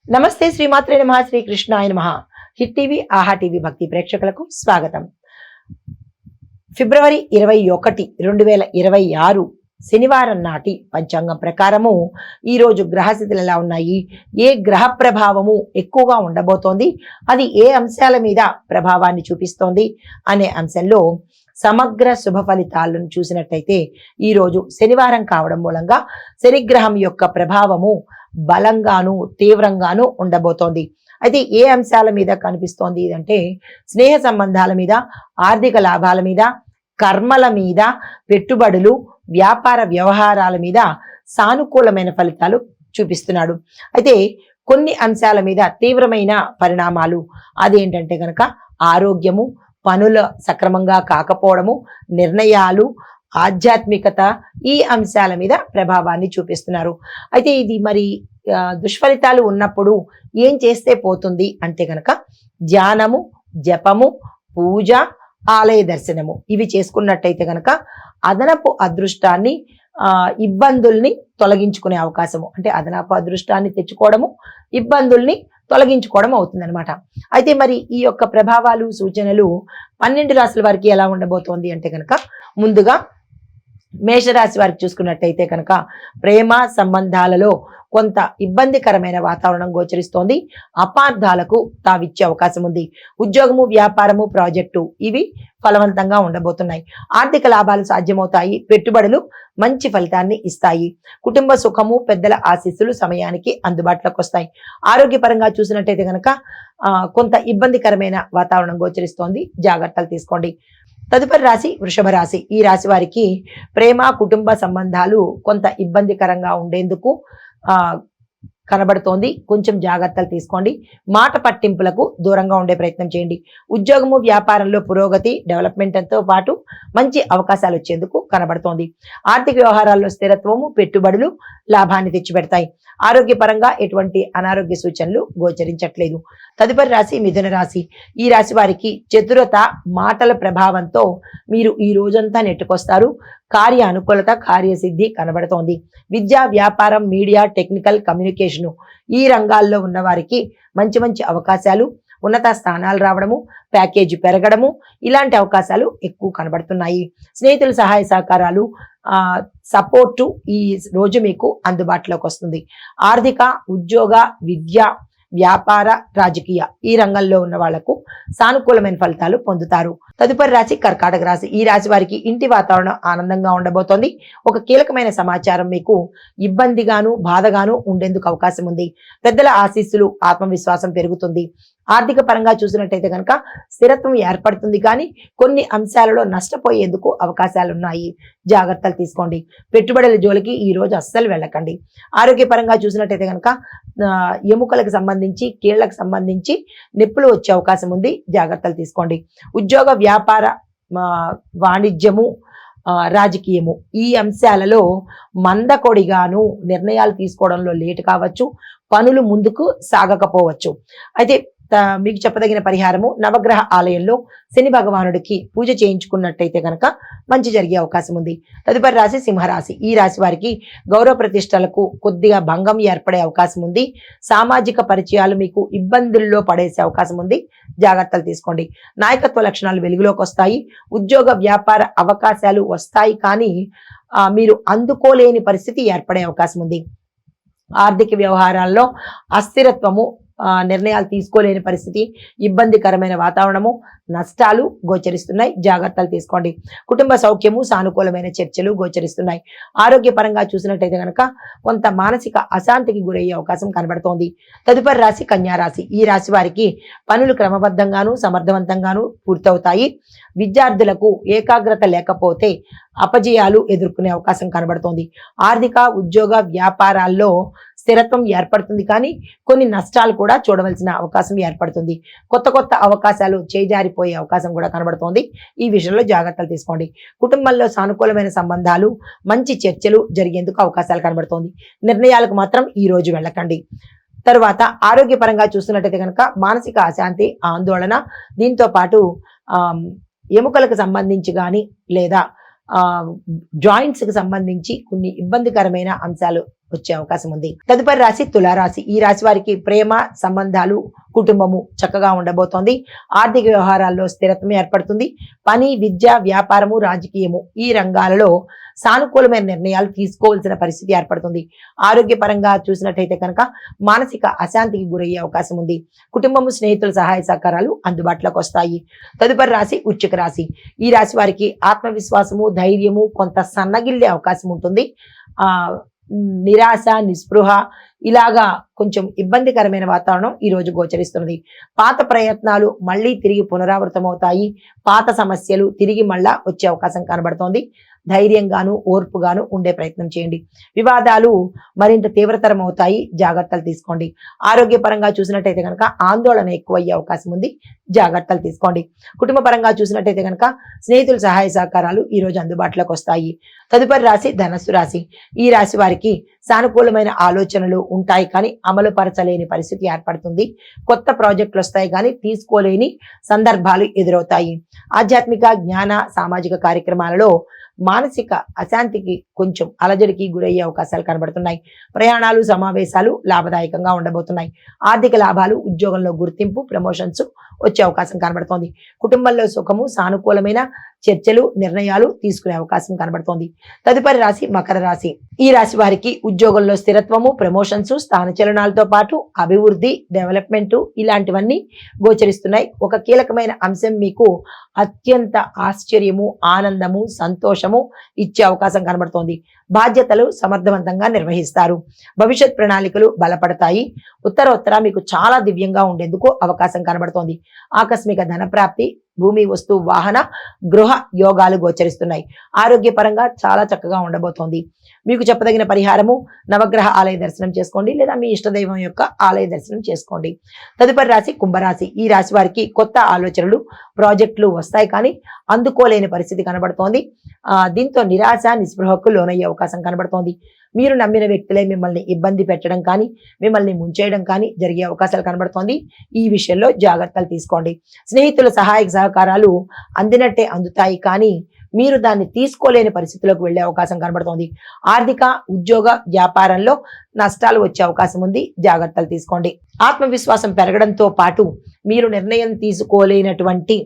నమస్తే శ్రీమాత్రే నమః శ్రీ కృష్ణాయ నమః. హిట్ టీవీ ఆహా టీవీ భక్తి ప్రేక్షకులకు స్వాగతం. ఫిబ్రవరి 21, 2026 శనివారం నాటి పంచాంగం ప్రకారము ఈరోజు గ్రహస్థితులు ఎలా ఉన్నాయి, ఏ గ్రహ ప్రభావము ఎక్కువగా ఉండబోతోంది, అది ఏ అంశాల మీద ప్రభావాన్ని చూపిస్తోంది అనే అంశంలో సమగ్ర శుభ ఫలితాలను చూసినట్టయితే ఈరోజు శనివారం కావడం మూలంగా శనిగ్రహం యొక్క ప్రభావము బలంగాను తీవ్రంగాను ఉండబోతోంది. అయితే ఏ అంశాల మీద కనిపిస్తోంది అంటే స్నేహ సంబంధాల మీద, ఆర్థిక లాభాల మీద, కర్మల మీద, పెట్టుబడులు, వ్యాపార వ్యవహారాల మీద సానుకూలమైన ఫలితాలు చూపిస్తున్నాడు. అయితే కొన్ని అంశాల మీద తీవ్రమైన పరిణామాలు, అదేంటంటే కనుక ఆరోగ్యము, పనులు సక్రమంగా కాకపోవడము, నిర్ణయాలు, ఆధ్యాత్మికత, ఈ అంశాల మీద ప్రభావాన్ని చూపిస్తున్నారు. అయితే ఇది మరి దుష్ఫలితాలు ఉన్నప్పుడు ఏం చేస్తే పోతుంది అంటే కనుక ధ్యానము, జపము, పూజ, ఆలయ దర్శనము ఇవి చేసుకున్నట్టయితే కనుక అదనపు అదృష్టాన్ని ఇబ్బందుల్ని తొలగించుకునే అవకాశము, అంటే అదనపు అదృష్టాన్ని తెచ్చుకోవడము, ఇబ్బందుల్ని తొలగించుకోవడం అవుతుందన్నమాట. అయితే మరి ఈ యొక్క ప్రభావాలు, సూచనలు 12 రాశుల వారికి ఎలా ఉండబోతోంది అంటే కనుక ముందుగా మేషరాశి వారికి చూసుకున్నట్టయితే కనుక ప్రేమ సంబంధాలలో కొంత ఇబ్బందికరమైన వాతావరణం గోచరిస్తోంది. అపార్థాలకు తావిచ్చే అవకాశం ఉంది. ఉద్యోగము, వ్యాపారము, ప్రాజెక్టు ఇవి ఫలవంతంగా ఉండబోతున్నాయి. ఆర్థిక లాభాలు సాధ్యమవుతాయి. పెట్టుబడులు మంచి ఫలితాన్ని ఇస్తాయి. కుటుంబ సుఖము, పెద్దల ఆశీస్సులు సమయానికి అందుబాటులోకి వస్తాయి. ఆరోగ్యపరంగా చూసినట్టయితే కనుక కొంత ఇబ్బందికరమైన వాతావరణం గోచరిస్తోంది. జాగ్రత్తలు తీసుకోండి. తదుపరి రాశి వృషభ రాశి. ఈ రాశి వారికి ప్రేమ, కుటుంబ సంబంధాలు కొంత ఇబ్బందికరంగా ఉండేందుకు కనబడుతోంది. కొంచెం జాగ్రత్తలు తీసుకోండి. మాట పట్టింపులకు దూరంగా ఉండే ప్రయత్నం చేయండి. ఉద్యోగము, వ్యాపారంలో పురోగతి, డెవలప్మెంట్తో పాటు మంచి అవకాశాలు వచ్చేందుకు కనబడుతోంది. ఆర్థిక వ్యవహారాల్లో స్థిరత్వము, పెట్టుబడులు లాభాన్ని తెచ్చిపెడతాయి. ఆరోగ్యపరంగా ఎటువంటి అనారోగ్య సూచనలు గోచరించట్లేదు. తదుపరి రాశి మిథున రాశి. ఈ రాశి వారికి చతురత, మాటల ప్రభావంతో మీరు ఈ రోజంతా నెట్టుకొస్తారు. కార్య అనుకూలత, కార్యసిద్ధి కనబడుతోంది. విద్య, వ్యాపారం, మీడియా, టెక్నికల్, కమ్యూనికేషను ఈ రంగాల్లో ఉన్న వారికి మంచి మంచి అవకాశాలు, ఉన్నత స్థానాలు రావడము, ప్యాకేజీ పెరగడము, ఇలాంటి అవకాశాలు ఎక్కువ కనబడుతున్నాయి. స్నేహితుల సహాయ సహకారాలు, సపోర్టు ఈ రోజు మీకు అందుబాటులోకి వస్తుంది. ఆర్థిక, ఉద్యోగ, విద్య, వ్యాపార, రాజకీయ ఈ రంగంలో ఉన్న వాళ్లకు సానుకూలమైన ఫలితాలు పొందుతారు. తదుపరి రాశి కర్కాటక రాశి. ఈ రాశి వారికి ఇంటి వాతావరణం ఆనందంగా ఉండబోతోంది. ఒక కీలకమైన సమాచారం మీకు ఇబ్బందిగాను, బాధగాను ఉండేందుకు అవకాశం ఉంది. పెద్దల ఆశీస్సులు, ఆత్మవిశ్వాసం పెరుగుతుంది. ఆర్థిక పరంగా చూసినట్టయితే కనుక స్థిరత్వం ఏర్పడుతుంది, కానీ కొన్ని అంశాలలో నష్టపోయేందుకు అవకాశాలు ఉన్నాయి. జాగ్రత్తలు తీసుకోండి. పెట్టుబడుల జోలికి ఈ రోజు అస్సలు వెళ్ళకండి. ఆరోగ్యపరంగా చూసినట్టయితే కనుక ఎముకలకు సంబంధించి, కీళ్లకు సంబంధించి నొప్పులు వచ్చే అవకాశం ఉంది. జాగ్రత్తలు తీసుకోండి. ఉద్యోగ, వ్యాపార, వాణిజ్యము, రాజకీయము ఈ అంశాలలో మందకొడిగాను నిర్ణయాలు తీసుకోవడంలో లేటు కావచ్చు. పనులు ముందుకు సాగకపోవచ్చు. అయితే మీకు చెప్పదగిన పరిహారము, నవగ్రహ ఆలయంలో శని భగవానుడికి పూజ చేయించుకున్నట్టయితే కనుక మంచి జరిగే అవకాశం ఉంది. తదుపరి రాశి సింహరాశి. ఈ రాశి వారికి గౌరవ ప్రతిష్టలకు కొద్దిగా భంగం ఏర్పడే అవకాశం ఉంది. సామాజిక పరిచయాలు మీకు ఇబ్బందుల్లో పడేసే అవకాశం ఉంది. జాగ్రత్తలు తీసుకోండి. నాయకత్వ లక్షణాలు వెలుగులోకి వస్తాయి. ఉద్యోగ, వ్యాపార అవకాశాలు వస్తాయి, కానీ మీరు అందుకోలేని పరిస్థితి ఏర్పడే అవకాశం ఉంది. ఆర్థిక వ్యవహారాల్లో అస్థిరత్వము, నిర్ణయాలు తీసుకోలేని పరిస్థితి, ఇబ్బందికరమైన వాతావరణము, నష్టాలు గోచరిస్తున్నాయి. జాగ్రత్తలు తీసుకోండి. కుటుంబ సౌఖ్యము, సానుకూలమైన చర్చలు గోచరిస్తున్నాయి. ఆరోగ్యపరంగా చూసినట్టయితే కనుక కొంత మానసిక అశాంతికి గురయ్యే అవకాశం కనబడుతోంది. తదుపరి రాశి కన్యా రాశి. ఈ రాశి వారికి పనులు క్రమబద్ధంగాను, సమర్థవంతంగాను పూర్తవుతాయి. విద్యార్థులకు ఏకాగ్రత లేకపోతే అపజయాలు ఎదుర్కొనే అవకాశం కనబడుతోంది. ఆర్థిక, ఉద్యోగ, వ్యాపారాల్లో స్థిరత్వం ఏర్పడుతుంది, కానీ కొన్ని నష్టాలు కూడా చూడవలసిన అవకాశం ఏర్పడుతుంది. కొత్త కొత్త అవకాశాలు చేజారిపోయే అవకాశం కూడా కనబడుతోంది. ఈ విషయంలో జాగ్రత్తలు తీసుకోండి. కుటుంబంలో సానుకూలమైన సంబంధాలు, మంచి చర్చలు జరిగేందుకు అవకాశాలు కనబడుతోంది. నిర్ణయాలకు మాత్రం ఈ రోజు వెళ్ళకండి. తరువాత ఆరోగ్యపరంగా చూస్తున్నట్టయితే కనుక మానసిక అశాంతి, ఆందోళన, దీంతో పాటు ఎముకలకు సంబంధించి కానీ లేదా జాయింట్స్కి సంబంధించి కొన్ని ఇబ్బందికరమైన అంశాలు వచ్చే అవకాశం ఉంది. తదుపరి రాశి తులారాశి. ఈ రాశి వారికి ప్రేమ సంబంధాలు కుటుంబము చక్కగా ఉండబోతోంది. ఆర్థిక వ్యవహారాల్లో స్థిరత్వం ఏర్పడుతుంది. పని, విద్య, వ్యాపారము, రాజకీయము ఈ రంగాలలో సానుకూలమైన నిర్ణయాలు తీసుకోవాల్సిన పరిస్థితి ఏర్పడుతుంది. ఆరోగ్యపరంగా చూసినట్టయితే కనుక మానసిక అశాంతికి గురయ్యే అవకాశం ఉంది. కుటుంబము, స్నేహితుల సహాయ సహకారాలు అందుబాటులోకి వస్తాయి. తదుపరి రాశి వృశ్చిక రాశి. ఈ రాశి వారికి ఆత్మవిశ్వాసము, ధైర్యము కొంత సన్నగిల్లే అవకాశం ఉంటుంది. నిరాశ, నిస్పృహ ఇలాగా కొంచెం ఇబ్బందికరమైన వాతావరణం ఈ రోజు గోచరిస్తున్నది. పాత ప్రయత్నాలు మళ్ళీ తిరిగి పునరావృతమవుతాయి. పాత సమస్యలు తిరిగి మళ్ళా వచ్చే అవకాశం కనబడుతోంది. ధైర్యంగాను ఓర్పుగాను ఉండే ప్రయత్నం చేయండి. వివాదాలు మరింత తీవ్రతరం అవుతాయి. జాగ్రత్తలు తీసుకోండి. ఆరోగ్యపరంగా చూసినట్టయితే కనుక ఆందోళన ఎక్కువయ్యే అవకాశం ఉంది. జాగ్రత్తలు తీసుకోండి. కుటుంబ పరంగా చూసినట్టయితే కనుక స్నేహితుల సహాయ సహకారాలు ఈ రోజు అందుబాటులోకి వస్తాయి. తదుపరి రాశి ధనస్సు రాశి. ఈ రాశి వారికి సానుకూలమైన ఆలోచనలు ఉంటాయి కానీ అమలు పరచలేని పరిస్థితి ఏర్పడుతుంది. కొత్త ప్రాజెక్టులు వస్తాయి కానీ తీసుకోలేని సందర్భాలు ఎదురవుతాయి. ఆధ్యాత్మిక, జ్ఞాన, సామాజిక కార్యక్రమాలలో మానసిక అశాంతికి కొంచెం అలజడికి గురయ్యే అవకాశాలు కనబడుతున్నాయి. ప్రయాణాలు, సమావేశాలు లాభదాయకంగా ఉండబోతున్నాయి. ఆర్థిక లాభాలు, ఉద్యోగంలో గుర్తింపు, ప్రమోషన్స్ వచ్చే అవకాశం కనబడుతోంది. కుటుంబంలో సుఖము, సానుకూలమైన చర్చలు, నిర్ణయాలు తీసుకునే అవకాశం కనబడుతోంది. తదుపరి రాశి మకర రాశి. ఈ రాశి వారికి ఉద్యోగంలో స్థిరత్వము, ప్రమోషన్స్, స్థానచలనాలతో పాటు అభివృద్ధి, డెవలప్మెంట్ ఇలాంటివన్నీ గోచరిస్తున్నాయి. ఒక కీలకమైన అంశం మీకు అత్యంత ఆశ్చర్యము, ఆనందము, సంతోషము ఇచ్చే అవకాశం కనబడుతోంది. బాధ్యతలు సమర్థవంతంగా నిర్వహిస్తారు. భవిష్యత్ ప్రణాళికలు బలపడతాయి. ఉత్తర మీకు చాలా దివ్యంగా ఉండేందుకు అవకాశం కనబడుతోంది. ఆకస్మిక ధన ప్రాప్తి, భూమి, వస్తు, వాహన, గృహ యోగాలు గోచరిస్తున్నాయి. ఆరోగ్యపరంగా చాలా చక్కగా ఉండబోతోంది. మీకు చెప్పదగిన పరిహారము నవగ్రహ ఆలయ దర్శనం చేసుకోండి లేదా మీ ఇష్టదైవం యొక్క ఆలయ దర్శనం చేసుకోండి. తదుపరి రాశి కుంభరాశి. ఈ రాశి వారికి కొత్త ఆలోచనలు, ప్రాజెక్టులు వస్తాయి కానీ అందుకోలేని పరిస్థితి కనబడుతోంది. దీంతో నిరాశ, నిస్పృహకు లోనయ్యే అవకాశం కనబడుతోంది. మీరు నమ్మిన వ్యక్తులే మిమ్మల్ని ఇబ్బంది పెట్టడం కానీ మిమ్మల్ని ముంచేయడం కానీ జరిగే అవకాశాలు కనబడుతోంది. ఈ విషయంలో జాగ్రత్తలు తీసుకోండి. స్నేహితుల సహాయక సహకారాలు అందినట్టే అందుతాయి కానీ మీరు దాన్ని తీసుకోలేని పరిస్థితిలోకి వెళ్లే అవకాశం కనబడుతోంది. ఆర్థిక, ఉద్యోగ, వ్యాపారంలో నష్టాలు వచ్చే అవకాశం ఉంది. జాగ్రత్తలు తీసుకోండి. ఆత్మవిశ్వాసం పెరగడంతో పాటు మీరు నిర్ణయం తీసుకోలేనటువంటి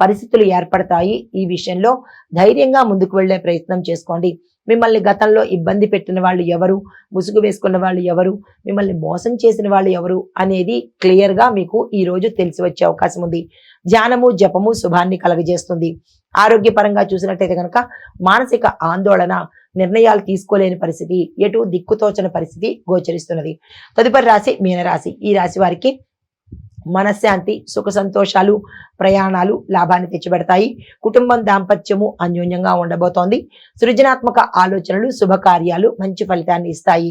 పరిస్థితులు ఏర్పడతాయి. ఈ విషయంలో ధైర్యంగా ముందుకు వెళ్లే ప్రయత్నం చేసుకోండి. మిమ్మల్ని గతంలో ఇబ్బంది పెట్టిన వాళ్ళు ఎవరు, ముసుగు వేసుకున్న వాళ్ళు ఎవరు, మిమ్మల్ని మోసం చేసిన వాళ్ళు ఎవరు అనేది క్లియర్ గా మీకు ఈ రోజు తెలిసి వచ్చే అవకాశం ఉంది. ధ్యానము, జపము శుభాన్ని కలగజేస్తుంది. ఆరోగ్యపరంగా చూసినట్టయితే కనుక మానసిక ఆందోళన, నిర్ణయాలు తీసుకోలేని పరిస్థితి, ఎటు దిక్కుతోచని పరిస్థితి గోచరిస్తున్నది. తదుపరి రాశి మీనరాశి. ఈ రాశి వారికి మనశ్శాంతి, సుఖ సంతోషాలు, ప్రయాణాలు లాభాన్ని తెచ్చిపెడతాయి. కుటుంబం, దాంపత్యము అన్యోన్యంగా ఉండబోతోంది. సృజనాత్మక ఆలోచనలు, శుభకార్యాలు మంచి ఫలితాన్ని ఇస్తాయి.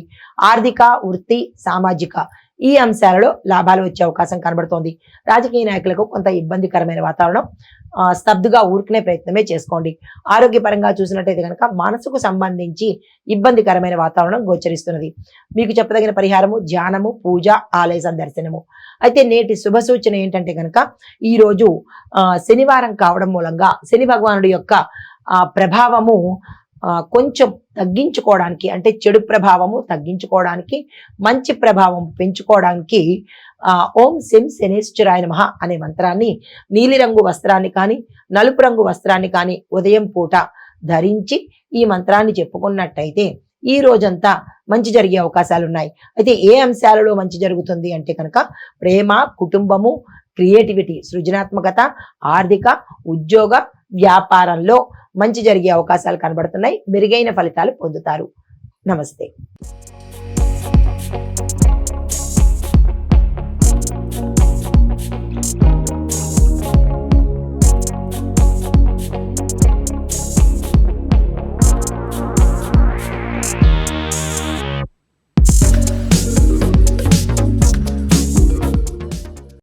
ఆర్థిక, వృత్తి, సామాజిక ఈ అంశాలలో లాభాలు వచ్చే అవకాశం కనబడుతోంది. రాజకీయ నాయకులకు కొంత ఇబ్బందికరమైన వాతావరణం, స్తబ్దుగా ఊరుకునే ప్రయత్నమే చేసుకోండి. ఆరోగ్యపరంగా చూసినట్టయితే కనుక మనసుకు సంబంధించి ఇబ్బందికరమైన వాతావరణం గోచరిస్తున్నది. మీకు చెప్పదగిన పరిహారము ధ్యానము, పూజ, ఆలయ సందర్శనము. అయితే నేటి శుభ సూచన ఏంటంటే కనుక ఈ రోజు శనివారం కావడం మూలంగా శని భగవానుడి యొక్క ప్రభావము కొంచెం తగ్గించుకోవడానికి, అంటే చెడు ప్రభావము తగ్గించుకోవడానికి, మంచి ప్రభావం పెంచుకోవడానికి ఓం శం శనేశ్వరాయ నమః అనే మంత్రాన్ని నీలిరంగు వస్త్రాన్ని కానీ నలుపు రంగు వస్త్రాన్ని కానీ ఉదయం పూట ధరించి ఈ మంత్రాన్ని చెప్పుకున్నట్టయితే ఈ రోజంతా మంచి జరిగే అవకాశాలు ఉన్నాయి. అయితే ఏ అంశాలలో మంచి జరుగుతుంది అంటే కనుక ప్రేమ, కుటుంబము, క్రియేటివిటీ, సృజనాత్మకత, ఆర్థిక, ఉద్యోగ, వ్యాపారంలో మంచి జరిగే అవకాశాలు కనబడుతున్నాయి. మెరుగైన ఫలితాలు పొందుతారు. నమస్తే.